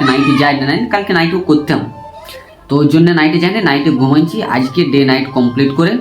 নাইটে যাই না, কালকে নাইটও করতাম, তো ওই জন্য নাইটে যাই না, নাইটে ঘুমাইছি। আজকে ডে নাইট কমপ্লিট করে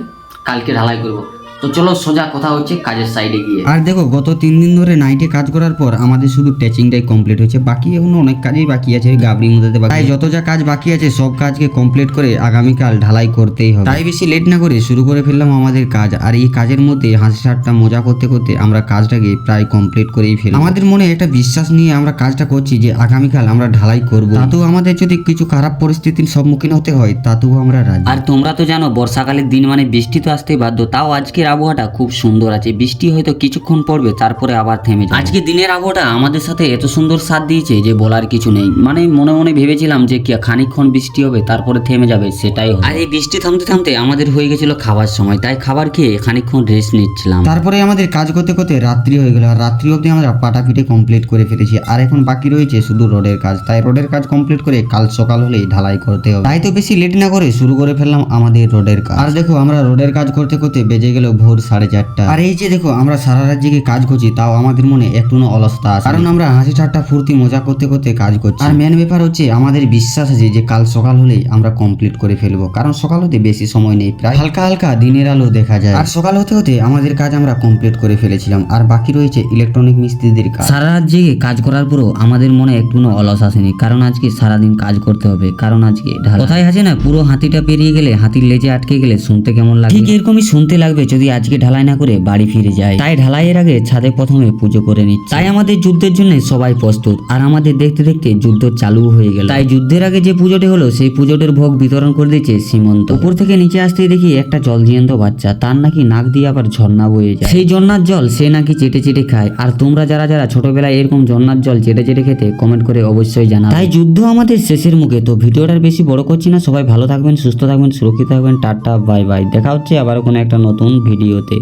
কালকে ঢালাই করব। তো চলো সোজা কথা হচ্ছে কাজের সাইডে গিয়ে। আর দেখো গত 3 দিন ধরে নাইটে কাজ করার পর আমাদের শুধু ট্যাচিংটাই কমপ্লিট হয়েছে, বাকি এখনো অনেক কাজই বাকি আছে, গাবড়ি মধ্যে বাকি। তাই যত যা কাজ বাকি আছে সব কাজকে কমপ্লিট করে আগামীকাল ঢালাই করতেই হবে। তাই বেশি লেট না করে শুরু করে ফেললাম আমাদের কাজ। আর এই কাজের মধ্যে হাসি ঠাট্টা মজা করতে করতে আমরা কাজটাকে প্রায় কমপ্লিট করেই ফেলি। আমাদের মনে একটা বিশ্বাস নিয়ে আমরা কাজটা করছি যে আগামীকাল আমরা ঢালাই করব। তাতেও আমাদের যদি কিছু খারাপ পরিস্থিতির সম্মুখীন হতে হয় তাতেও আমরা রাজি। আর তোমরা তো জানো বর্ষাকালের দিন মানে বৃষ্টি তো আসতেই বাধ্য। তাও আজকের আবহাওয়াটা খুব সুন্দর আছে, বৃষ্টি হয়তো কিছুক্ষণ পড়বে তারপরে আবার থেমে যাবে। আজকে দিনের আবহাওয়াটা আমাদের সাথে এত সুন্দর সাথ দিয়েছে যে বলার কিছু নেই। মানে মনে মনে ভেবেছিলাম যে খানিকক্ষণ বৃষ্টি হবে তারপরে থেমে যাবে, সেটাই হলো। আর এই বৃষ্টি থামতে থামতে আমাদের হয়ে গেছিল খাবার সময়, তাই খাবার খেয়ে খানিকক্ষণ রেস্ট নিচ্ছিলাম। তারপরে আমাদের কাজ করতে করতে রাত্রি হয়ে গেল, আর রাত্রি অবধি আমরা পাটাপিটে কমপ্লিট করে ফেলেছি। আর এখন বাকি রয়েছে শুধু রোডের কাজ, তাই রোডের কাজ কমপ্লিট করে কাল সকাল হলেই ঢালাই করতে হবে। তাই তো বেশি লেট না করে শুরু করে ফেললাম আমাদের রোডের কাজ। আর দেখো আমরা রোডের কাজ করতে করতে বেজে গেল ভোর 4:30। আর এই যে দেখো আমরা সারা রাত জেগে কাজ করছি, তাও আমাদের মনে একটু অলসতা আছে, কারণ আমরা হাসি ঠাট্টা ফুর্তি মজা করতে করতে কাজ করছি। আর মেন ব্যাপার হচ্ছে আমাদের বিশ্বাস আছে যে কাল সকাল হলেই আমরা কমপ্লিট করে ফেলবো, কারণ সকাল হতে বেশি সময় নেই, প্রায় হালকা হালকা দিনের আলো দেখা যায়। আর সকাল হতে হতে আমাদের কাজ আমরা কমপ্লিট করে ফেলেছিলাম। আর বাকি রয়েছে ইলেকট্রনিক মিস্ত্রিদের কাজ। সারা রাত জেগে কাজ করার পরও আমাদের মনে একটু অলস আসেনি, কারণ আজকে সারাদিন কাজ করতে হবে। কারণ আজকে কোথায় আছে না, পুরো হাতিটা পেরিয়ে গেলে হাতির লেজে আটকে গেলে শুনতে কেমন লাগে, ঠিক এরকমই শুনতে লাগবে যদি আজকে ঢালাই না করে বাড়ি ফিরে যায়। তাই ঢালাইয়ের আগে ছাদে প্রথমে পুজো করে নিচ্ছে। তাই আমাদের যুদ্ধের জন্য সবাই প্রস্তুত, আর আমাদের দেখতে দেখতে যুদ্ধ চালু হয়ে গেল। তাই যুদ্ধের আগে যে পুজোটি হলো সেই পুজোটির ভোগ বিতরণ করে দিয়েছে সীমন্ত। উপর থেকে নিচে আসতেই দেখি একটা জল জিয়ন্ত বাচ্চা, তার নাকি নাক দিয়ে আবার ঝর্ণা বয়ে যায়। সেই ঝর্ণার জল সে নাকি চেটে চেটে খায়। আর তোমরা যারা যারা ছোটবেলায় এরকম ঝর্ণার জল চেটে চেটে খেতে কমেন্ট করে অবশ্যই জানাবে। তাই যুদ্ধ আমাদের শেষের মুখে। তো ভিডিওটার বেশি বড় করছি না, সবাই ভালো থাকবেন, সুস্থ থাকবেন, সুরক্ষিত থাকবেন। টাটা বাই বাই, দেখা হচ্ছে আবার কোনো একটা নতুন ভিডিওতে।